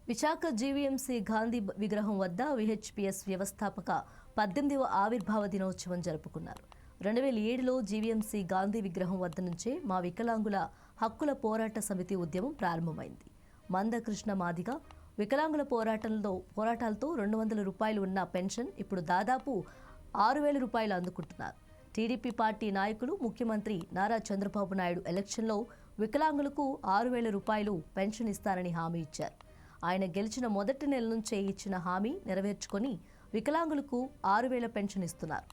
Visakha GVMC Gandhi విగ్రహం వద్ద VHPS వ్యవస్థాపక 18వ ఆవిర్భావ దినోత్సవం జరుపుకున్నారు. 2007లో జీవీఎంసీ గాంధీ విగ్రహం వద్ద నుంచే మా వికలాంగుల హక్కుల పోరాట సమితి ఉద్యమం ప్రారంభమైంది. మందకృష్ణ మాదిగ వికలాంగుల పోరాటాలతో 200 రూపాయలు ఉన్న పెన్షన్ ఇప్పుడు దాదాపు 6,000 రూపాయలు అందుకుంటున్నారు. టీడీపీ పార్టీ నాయకులు ముఖ్యమంత్రి నారా చంద్రబాబు నాయుడు ఎలక్షన్లో వికలాంగులకు 6,000 రూపాయలు పెన్షన్ ఇస్తారని హామీ ఇచ్చారు. ఆయన గెలిచిన మొదటి నెల నుంచే ఇచ్చిన హామీ నెరవేర్చుకొని వికలాంగులకు 6,000 పెన్షన్ ఇస్తున్నారు.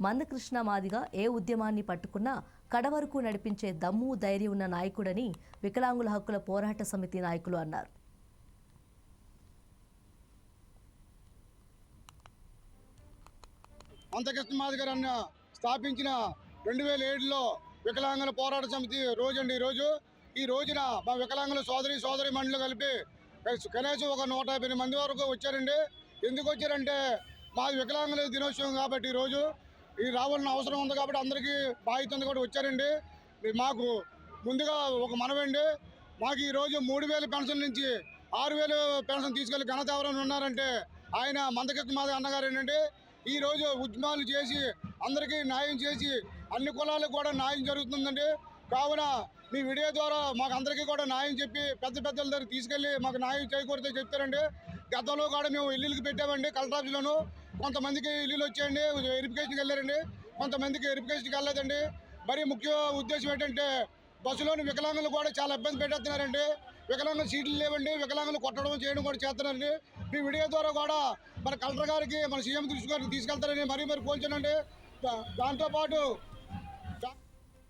మందకృష్ణ మాదిగ ఏ ఉద్యమాన్ని పట్టుకున్నా కడవరకు నడిపించే దమ్ము ధైర్యం ఉన్న నాయకుడని వికలాంగుల హక్కుల పోరాట సమితి నాయకులు అన్నారు. మందకృష్ణ మాదిగ స్థాపించిన 2007లో వికలాంగుల పోరాట సమితి రోజండి. ఈ రోజున మా వికలాంగుల సోదరి మండలి కలిపి కనీసం ఒక 150 మంది వరకు వచ్చారండి. ఎందుకు వచ్చారంటే మాది వికలాంగుల దినోత్సవం కాబట్టి ఈ రావాల్సిన అవసరం ఉంది కాబట్టి అందరికీ బాధ్యత ఉంది కూడా వచ్చారండి. మాకు ముందుగా ఒక మనవండి, మాకు ఈరోజు 3,000 పెన్షన్ నుంచి 6,000 పెన్షన్ తీసుకెళ్లి ఘనత ఎవరైనా ఉన్నారంటే ఆయన మందకృష్ణ మాదిగ అన్నగారు ఏంటంటే ఈరోజు ఉద్యమాలు చేసి అందరికీ న్యాయం చేసి అన్ని కులాలకు కూడా న్యాయం జరుగుతుందండి. కావున మీ వీడియో ద్వారా మాకు అందరికీ కూడా న్యాయం చెప్పి పెద్దల దగ్గర తీసుకెళ్ళి మాకు న్యాయం చేకూరితే చెప్తారండి. గతంలో కూడా మేము ఇల్లుకి పెట్టామండి. కలెక్టర్ ఆఫీస్లోను కొంతమందికి ఇల్లులు వచ్చాయండి, వెరిఫికేషన్కి వెళ్ళారండి, కొంతమందికి వెరిఫికేషన్కి వెళ్ళలేదండి. మరి ముఖ్య ఉద్దేశం ఏంటంటే బస్సులోని వికలాంగులు కూడా చాలా ఇబ్బంది పెట్టేస్తున్నారండి. వికలాంగులు సీట్లు లేవండి, వికలాంగులు కొట్టడం చేయడం కూడా చేస్తున్నారండి. మీ వీడియో ద్వారా కూడా మన కలెక్టర్ గారికి మన సీఎం దృష్టి గారికి తీసుకెళ్తారని మరీ కోల్చానండి. దాంతోపాటు